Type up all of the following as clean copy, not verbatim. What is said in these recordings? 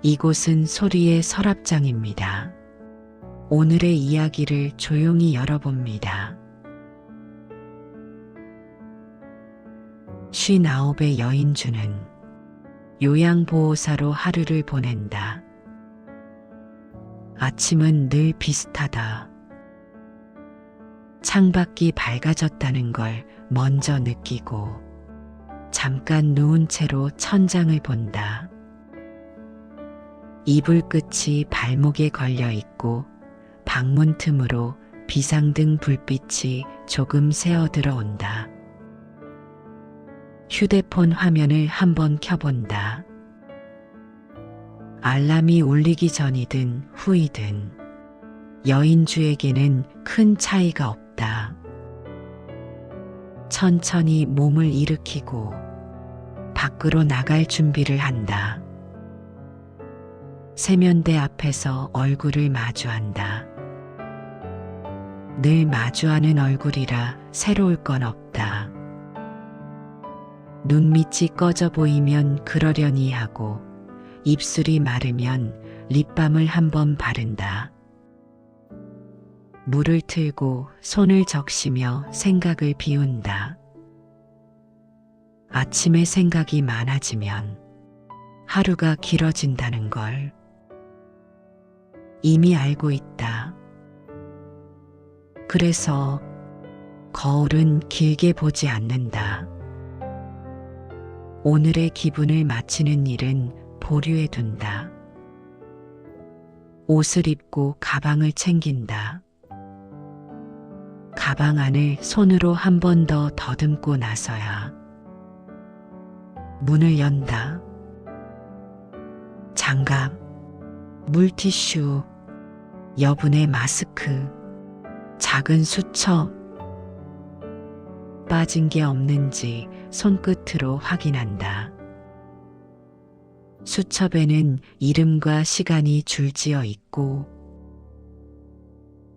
이곳은 소리의 서랍장입니다. 오늘의 이야기를 조용히 열어봅니다. 59의 여인주는 요양보호사로 하루를 보낸다. 아침은 늘 비슷하다. 창밖이 밝아졌다는 걸 먼저 느끼고 잠깐 누운 채로 천장을 본다. 이불 끝이 발목에 걸려 있고 방문 틈으로 비상등 불빛이 조금 새어 들어온다. 휴대폰 화면을 한번 켜본다. 알람이 울리기 전이든 후이든 여인주에게는 큰 차이가 없다. 천천히 몸을 일으키고 밖으로 나갈 준비를 한다. 세면대 앞에서 얼굴을 마주한다. 늘 마주하는 얼굴이라 새로울 건 없다. 눈밑이 꺼져 보이면 그러려니 하고 입술이 마르면 립밤을 한번 바른다. 물을 틀고 손을 적시며 생각을 비운다. 아침에 생각이 많아지면 하루가 길어진다는 걸 이미 알고 있다. 그래서 거울은 길게 보지 않는다. 오늘의 기분을 맞추는 일은 보류해 둔다. 옷을 입고 가방을 챙긴다. 가방 안을 손으로 한 번 더 더듬고 나서야 문을 연다. 장갑, 물티슈, 여분의 마스크, 작은 수첩, 빠진 게 없는지 손끝으로 확인한다. 수첩에는 이름과 시간이 줄지어 있고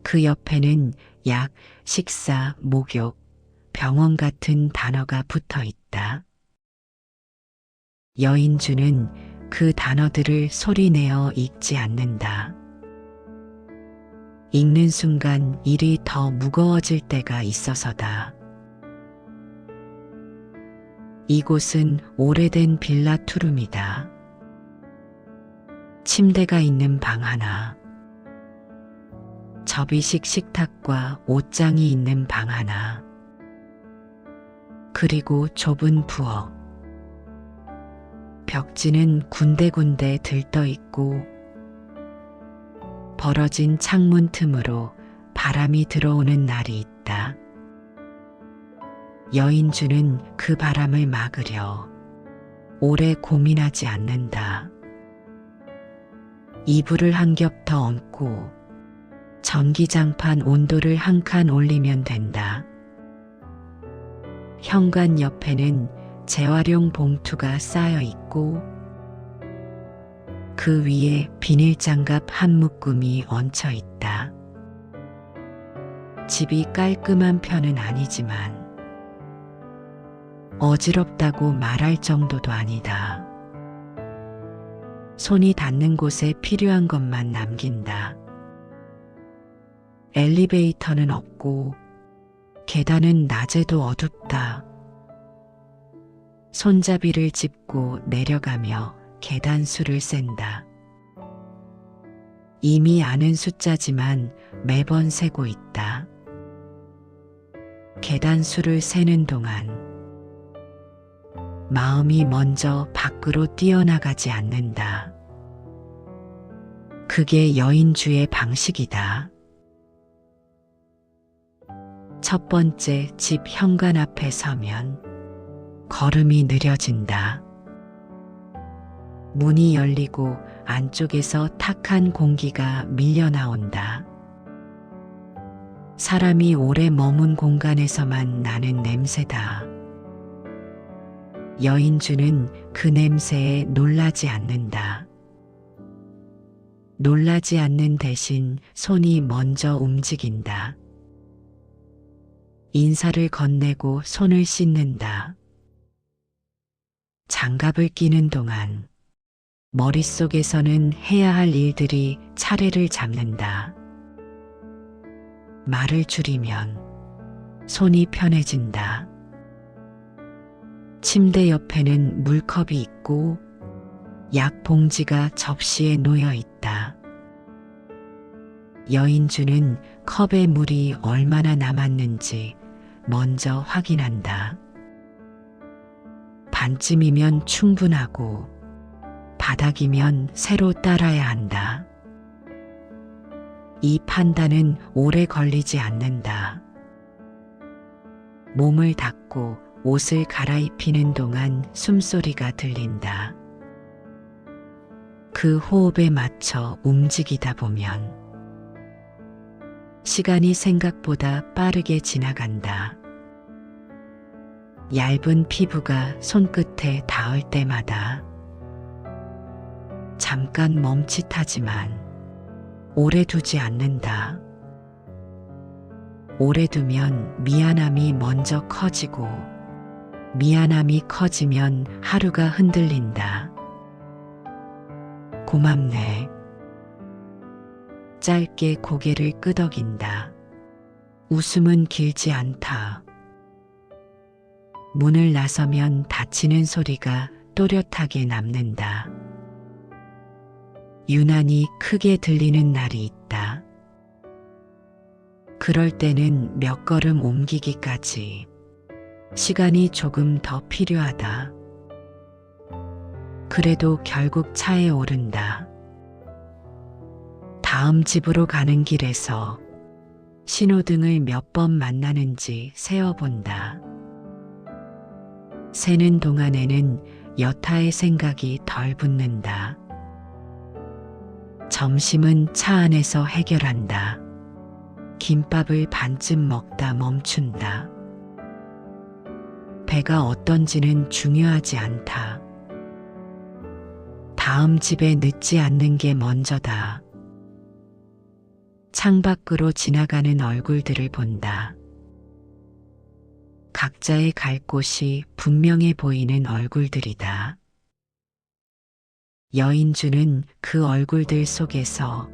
그 옆에는 약, 식사, 목욕, 병원 같은 단어가 붙어 있다. 여인주는 그 단어들을 소리내어 읽지 않는다. 읽는 순간 일이 더 무거워질 때가 있어서다. 이곳은 오래된 빌라 투룸이다. 침대가 있는 방 하나, 접이식 식탁과 옷장이 있는 방 하나, 그리고 좁은 부엌. 벽지는 군데군데 들떠 있고 벌어진 창문 틈으로 바람이 들어오는 날이 있다. 여인주는 그 바람을 막으려 오래 고민하지 않는다. 이불을 한 겹 더 얹고 전기장판 온도를 한 칸 올리면 된다. 현관 옆에는 재활용 봉투가 쌓여 있고 그 위에 비닐장갑 한 묶음이 얹혀 있다. 집이 깔끔한 편은 아니지만 어지럽다고 말할 정도도 아니다. 손이 닿는 곳에 필요한 것만 남긴다. 엘리베이터는 없고 계단은 낮에도 어둡다. 손잡이를 짚고 내려가며 계단수를 센다. 이미 아는 숫자지만 매번 세고 있다. 계단수를 세는 동안 마음이 먼저 밖으로 뛰어나가지 않는다. 그게 여인주의 방식이다. 첫 번째 집 현관 앞에 서면 걸음이 느려진다. 문이 열리고 안쪽에서 탁한 공기가 밀려 나온다. 사람이 오래 머문 공간에서만 나는 냄새다. 여인주는 그 냄새에 놀라지 않는다. 놀라지 않는 대신 손이 먼저 움직인다. 인사를 건네고 손을 씻는다. 장갑을 끼는 동안 머릿속에서는 해야 할 일들이 차례를 잡는다. 말을 줄이면 손이 편해진다. 침대 옆에는 물컵이 있고 약 봉지가 접시에 놓여 있다. 여인주는 컵에 물이 얼마나 남았는지 먼저 확인한다. 반쯤이면 충분하고 바닥이면 새로 따라야 한다. 이 판단은 오래 걸리지 않는다. 몸을 닦고 옷을 갈아입히는 동안 숨소리가 들린다. 그 호흡에 맞춰 움직이다 보면 시간이 생각보다 빠르게 지나간다. 얇은 피부가 손끝에 닿을 때마다 잠깐 멈칫하지만 오래 두지 않는다. 오래 두면 미안함이 먼저 커지고 미안함이 커지면 하루가 흔들린다. 고맙네. 짧게 고개를 끄덕인다. 웃음은 길지 않다. 문을 나서면 닫히는 소리가 또렷하게 남는다. 유난히 크게 들리는 날이 있다. 그럴 때는 몇 걸음 옮기기까지 시간이 조금 더 필요하다. 그래도 결국 차에 오른다. 다음 집으로 가는 길에서 신호등을 몇 번 만나는지 세어본다. 세는 동안에는 여타의 생각이 덜 붙는다. 점심은 차 안에서 해결한다. 김밥을 반쯤 먹다 멈춘다. 배가 어떤지는 중요하지 않다. 다음 집에 늦지 않는 게 먼저다. 창밖으로 지나가는 얼굴들을 본다. 각자의 갈 곳이 분명해 보이는 얼굴들이다. 여인주는 그 얼굴들 속에서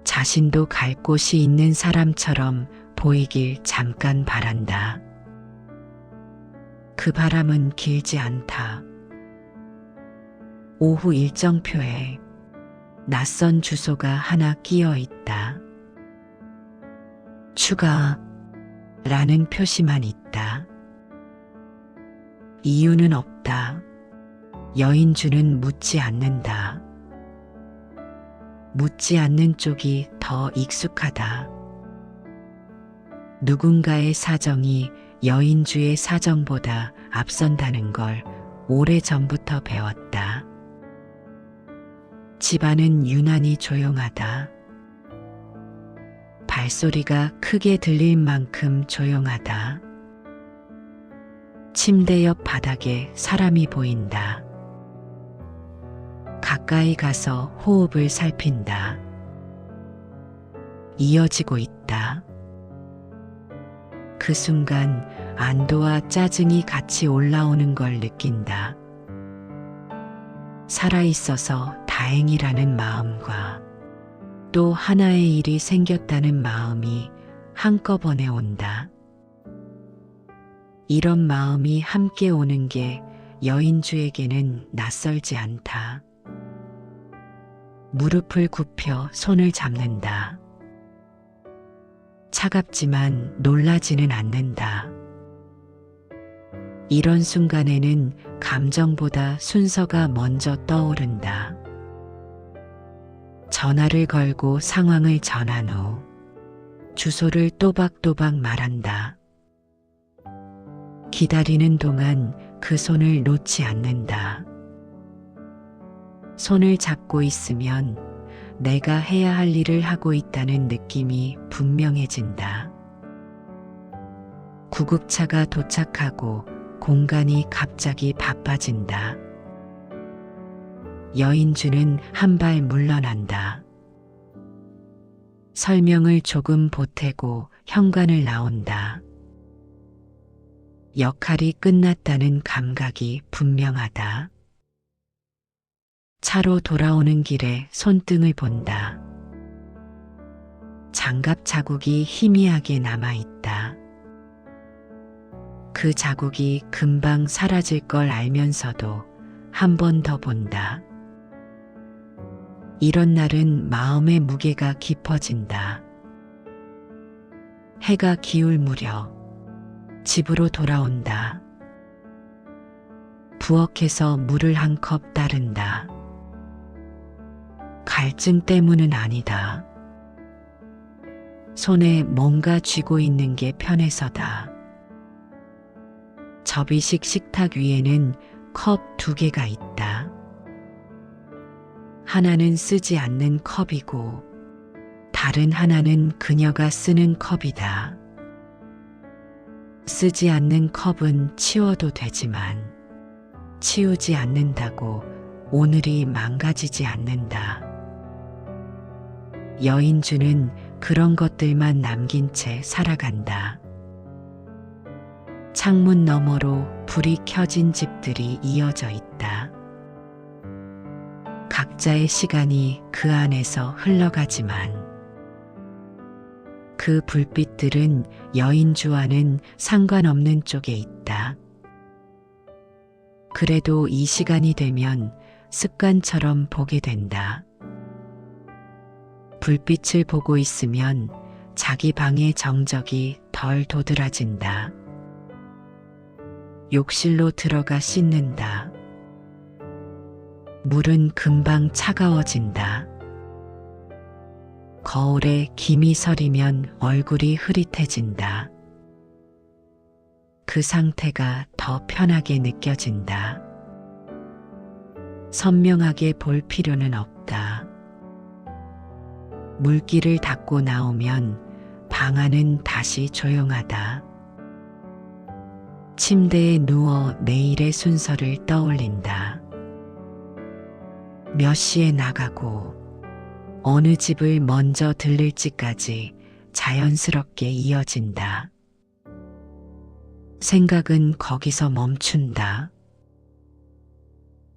자신도 갈 곳이 있는 사람처럼 보이길 잠깐 바란다. 그 바람은 길지 않다. 오후 일정표에 낯선 주소가 하나 끼어 있다. 추가라는 표시만 있다. 이유는 없다. 여인주는 묻지 않는다. 묻지 않는 쪽이 더 익숙하다. 누군가의 사정이 여인주의 사정보다 앞선다는 걸 오래전부터 배웠다. 집안은 유난히 조용하다. 발소리가 크게 들릴 만큼 조용하다. 침대 옆 바닥에 사람이 보인다. 가까이 가서 호흡을 살핀다. 이어지고 있다. 그 순간 안도와 짜증이 같이 올라오는 걸 느낀다. 살아있어서 다행이라는 마음과 또 하나의 일이 생겼다는 마음이 한꺼번에 온다. 이런 마음이 함께 오는 게 여인주에게는 낯설지 않다. 무릎을 굽혀 손을 잡는다. 차갑지만 놀라지는 않는다. 이런 순간에는 감정보다 순서가 먼저 떠오른다. 전화를 걸고 상황을 전한 후 주소를 또박또박 말한다. 기다리는 동안 그 손을 놓지 않는다. 손을 잡고 있으면 내가 해야 할 일을 하고 있다는 느낌이 분명해진다. 구급차가 도착하고 공간이 갑자기 바빠진다. 여인주는 한 발 물러난다. 설명을 조금 보태고 현관을 나온다. 역할이 끝났다는 감각이 분명하다. 차로 돌아오는 길에 손등을 본다. 장갑 자국이 희미하게 남아있다. 그 자국이 금방 사라질 걸 알면서도 한 번 더 본다. 이런 날은 마음의 무게가 깊어진다. 해가 기울 무렵 집으로 돌아온다. 부엌에서 물을 한 컵 따른다. 갈증 때문은 아니다. 손에 뭔가 쥐고 있는 게 편해서다. 접이식 식탁 위에는 컵 2개가 있다. 하나는 쓰지 않는 컵이고 다른 하나는 그녀가 쓰는 컵이다. 쓰지 않는 컵은 치워도 되지만 치우지 않는다고 오늘이 망가지지 않는다. 여인주는 그런 것들만 남긴 채 살아간다. 창문 너머로 불이 켜진 집들이 이어져 있다. 각자의 시간이 그 안에서 흘러가지만 그 불빛들은 여인주와는 상관없는 쪽에 있다. 그래도 이 시간이 되면 습관처럼 보게 된다. 불빛을 보고 있으면 자기 방의 정적이 덜 도드라진다. 욕실로 들어가 씻는다. 물은 금방 차가워진다. 거울에 김이 서리면 얼굴이 흐릿해진다. 그 상태가 더 편하게 느껴진다. 선명하게 볼 필요는 없다. 물기를 닦고 나오면 방 안은 다시 조용하다. 침대에 누워 내일의 순서를 떠올린다. 몇 시에 나가고 어느 집을 먼저 들릴지까지 자연스럽게 이어진다. 생각은 거기서 멈춘다.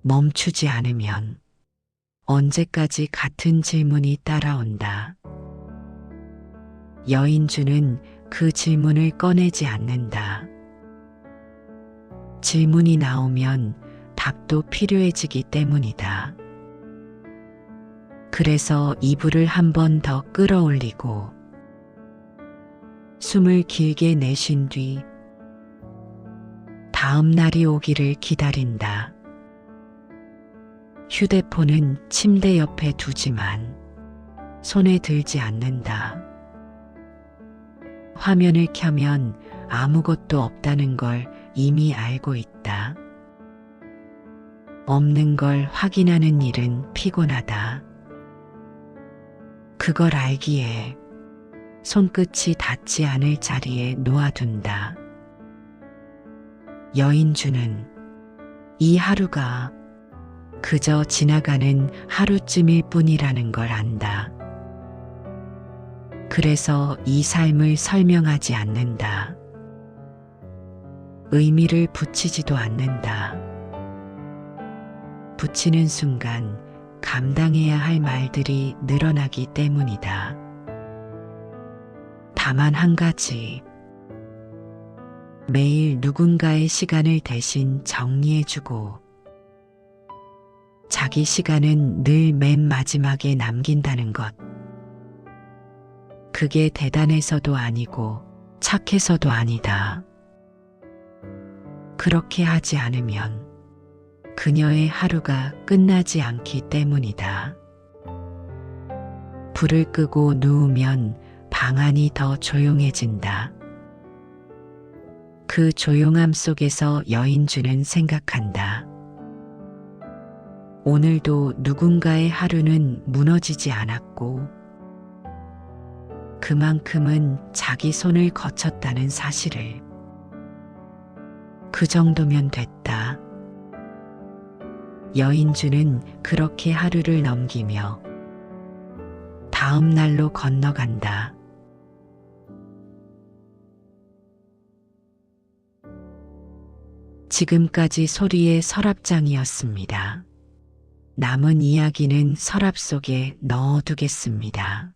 멈추지 않으면 언제까지 같은 질문이 따라온다. 여인주는 그 질문을 꺼내지 않는다. 질문이 나오면 답도 필요해지기 때문이다. 그래서 이불을 한 번 더 끌어올리고 숨을 길게 내쉰 뒤 다음 날이 오기를 기다린다. 휴대폰은 침대 옆에 두지만 손에 들지 않는다. 화면을 켜면 아무것도 없다는 걸 이미 알고 있다. 없는 걸 확인하는 일은 피곤하다. 그걸 알기에 손끝이 닿지 않을 자리에 놓아둔다. 여인주는 이 하루가 그저 지나가는 하루쯤일 뿐이라는 걸 안다. 그래서 이 삶을 설명하지 않는다. 의미를 붙이지도 않는다. 붙이는 순간 감당해야 할 말들이 늘어나기 때문이다. 다만 한 가지, 매일 누군가의 시간을 대신 정리해주고 자기 시간은 늘 맨 마지막에 남긴다는 것. 그게 대단해서도 아니고 착해서도 아니다. 그렇게 하지 않으면 그녀의 하루가 끝나지 않기 때문이다. 불을 끄고 누우면 방 안이 더 조용해진다. 그 조용함 속에서 여인주는 생각한다. 오늘도 누군가의 하루는 무너지지 않았고 그만큼은 자기 손을 거쳤다는 사실을. 그 정도면 됐다. 여인주는 그렇게 하루를 넘기며 다음 날로 건너간다. 지금까지 소리의 서랍장이었습니다. 남은 이야기는 서랍 속에 넣어두겠습니다.